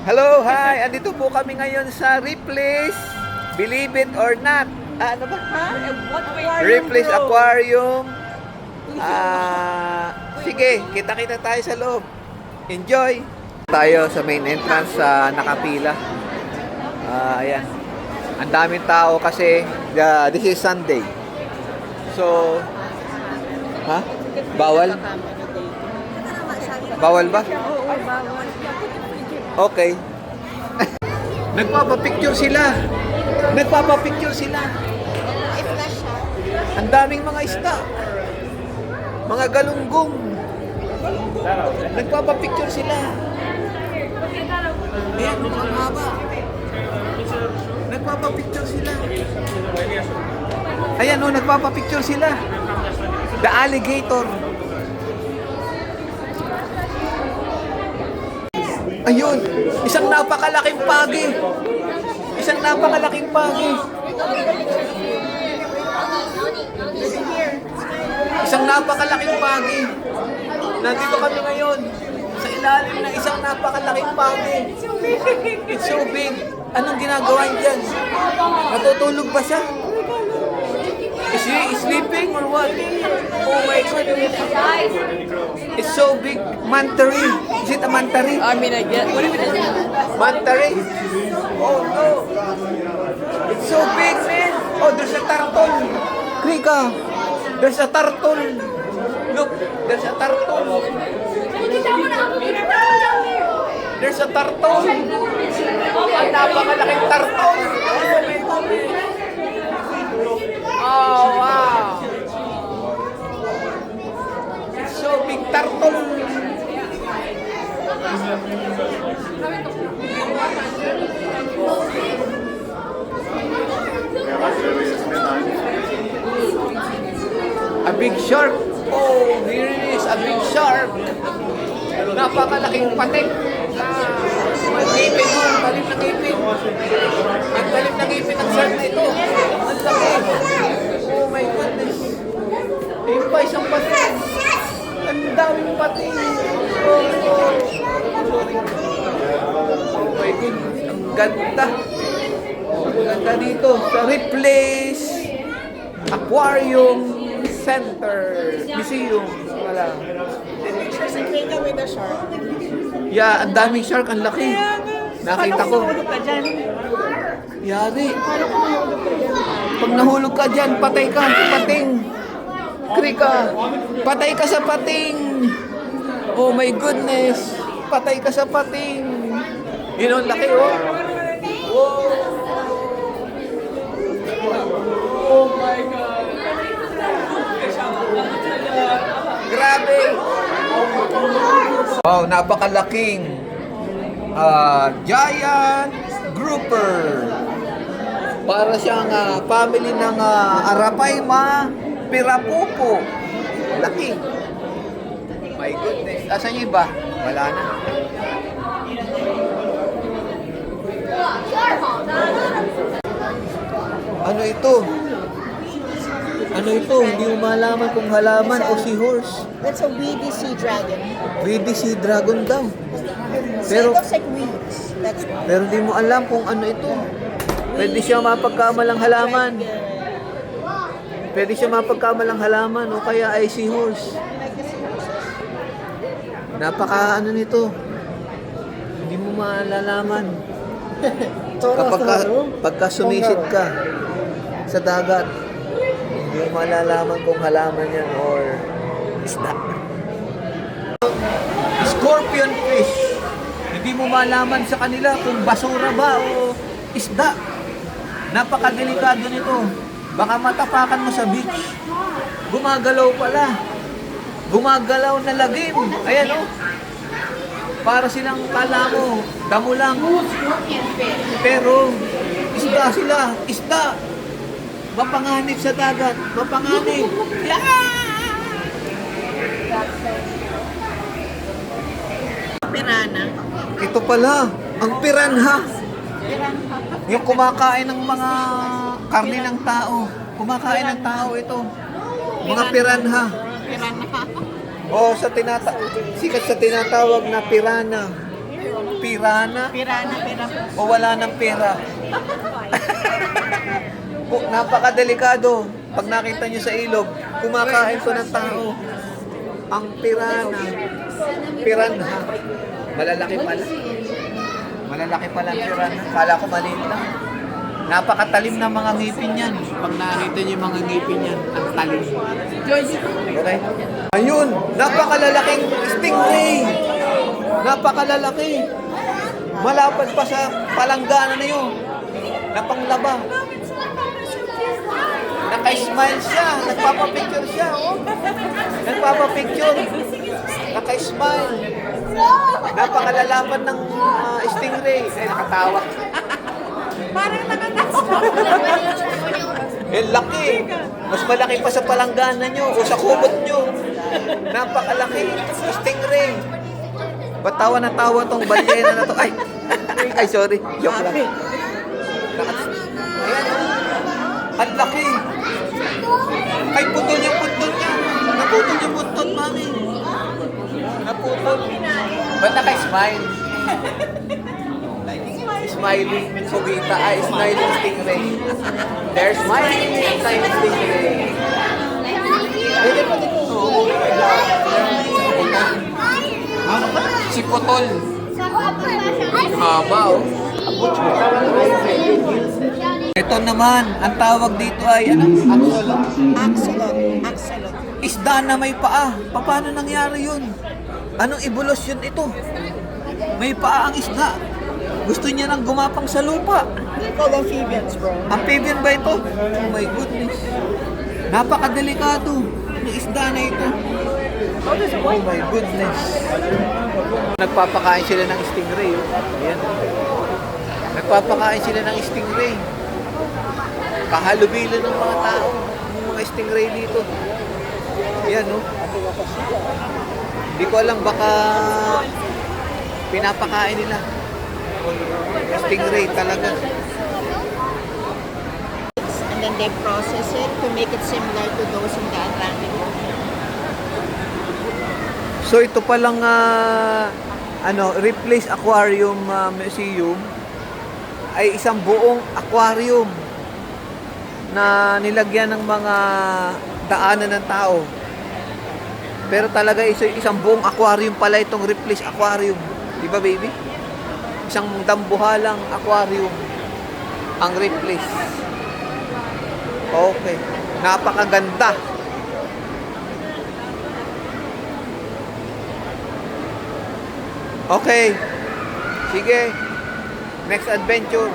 Hello, hi! Andito po kami ngayon sa Ripley's Believe It or Not. Ano ba? Ripley's Aquarium. Sige, kita-kita tayo sa loob. Enjoy! Tayo sa main entrance sa nakapila. Ayan. Ang daming tao kasi this is Sunday. So, Bawal? Bawal ba? Okay. Nagpapapicture sila. Nagpapapicture sila. Ang daming mga isda. Mga galunggong. Nagpapapicture sila. Ayan, ang haba. Nagpapapicture sila. Ayan, nagpapapicture sila. The alligator. Ayun, isang napakalaking pagi. Isang napakalaking pagi. Isang napakalaking pagi. Nandito kami ngayon sa ilalim ng isang napakalaking pagi. It's so big. Anong ginagawa niyan? Natutulog ba siya? Is he sleeping or what? Oh my goodness. It's so big. Manta ray. Is it a manta ray? I mean, I get. What if it isn't? Manta ray? Oh no. It's so big, man. Oh, there's a turtle. Krika. There's a turtle. Look, there's a turtle. There's a turtle. Ang napakalaking turtle. Oh, wow. It's so big turtle. A big shark. Oh, here it is. A big shark. Napakalaking patik. Ang ngipin mo. Ang talim ng ngipin. Ang talim ng ngipin ng shark na ito. Ang laki. Oh my goodness. Ayun pa, isang patik. Ang daming patik. Oh my goodness. Ang ganda. Ang ganda dito. Sa Ripley's Aquarium Center. Museum. Wala. Pictures and Krika with the shark. Yeah, ang daming shark. Ang laki. Nakita ko. Yari. Pag nahulog ka dyan, patay ka sa pating. Krika, patay ka sa pating. Oh my goodness. Patay ka sa pating. Yun ang laki, oh. Whoa. Oh my God. Grabe. Wow, napakalaking giant grouper. Para siyang family ng Arapaima Pirapupo. Laki. My goodness. Asan yung iba? Wala na. Ano ito? Ano ito? Hindi mo malaman kung halaman o seahorse. That's a weedy sea dragon. Weedy sea dragon daw. So Pero it looks like weeds. That's why. Pero di mo alam kung ano ito. Pwede siya mapagkamalang halaman. Pwede siya mapagkamalang halaman o kaya ay seahorse. Napaka ano nito. Hindi mo malalaman. Pagka sumisid ka sa dagat, hindi mo malalaman kung halaman yan or isda. Scorpion fish. Hindi mo malaman sa kanila kung basura ba o isda. Napakadelikado nito. Baka matapakan mo sa beach. Gumagalaw pala. Gumagalaw na lagim. Ayan o. Para silang kala mo, damo lang. Pero isda sila. Isda. Mapanganib sa dagat. Mapanganib. Piranha. Ito pala, ang piranha. Yung kumakain ng mga karne ng tao. Kumakain ng tao ito. Mga piranha. Piranha. O sikat sa tinatawag na piranha. Piranha? Piranha. O wala ng pera? Napakadelikado. Pag nakita nyo sa ilog, kumakain to ng tao. Ang piranha. Piranha. Malalaki pala. Malalaki pala ang piranha. Kala ko maliit lang. Napakatalim ng mga ngipin yan. Pag nakita nyo yung mga ngipin yan, ang talim. Okay? Ayun, napakalalaking stingray. Napakalalaki. Malapad pa sa palanggana na yun. Napanglaba. Naka-smile siya. Nagpapapicture siya. Oh. Nagpapapicture. Naka-smile. Napakalalapan ng stingray. Ay, nakatawa. Parang nakatawa. Eh, laki. Mas malaki pa sa palanggana nyo o sa kumot nyo. Napakalaki. Stingray. Patawa na tawa tong balyena na to. Ay, ay sorry. Joke lang. Ayan. Ang laki. Ay, putol niya. Naputol yung buntot, mami. Naputol. Ba't naka-smile? Smiling Sugita. Ay, smiling stingray. They're smiling stingray. Pwede pa dito. Si Putol. Haba, oh. Ito naman, ang tawag dito ay ano? Axolot. Isda na may paa. Paano nangyari yun? Anong evolusyon ito? May paa ang isda. Gusto niya nang gumapang sa lupa. Called amphibians, bro. Amphibian ba ito? Oh my goodness. Napakadelikado ng isda na ito. Oh my goodness. Nagpapakain sila ng stingray. Oh. Ayan. Nagpapakain sila ng stingray. Kahalubilo ng mga tao. Ng mga stingray dito. Ayan, no? Hindi ko alam, baka pinapakain nila. Stingray talaga. And then they process it to make it similar to those in the Atlantic. So ito palang Ripley's Aquarium Museum ay isang buong aquarium na nilagyan ng mga daanan ng tao. Pero talaga isang buong aquarium pala itong Ripley's Aquarium. Di ba, baby? Isang dambuhalang aquarium ang Ripley's. Okay. Napakaganda. Okay. Sige. Next adventure.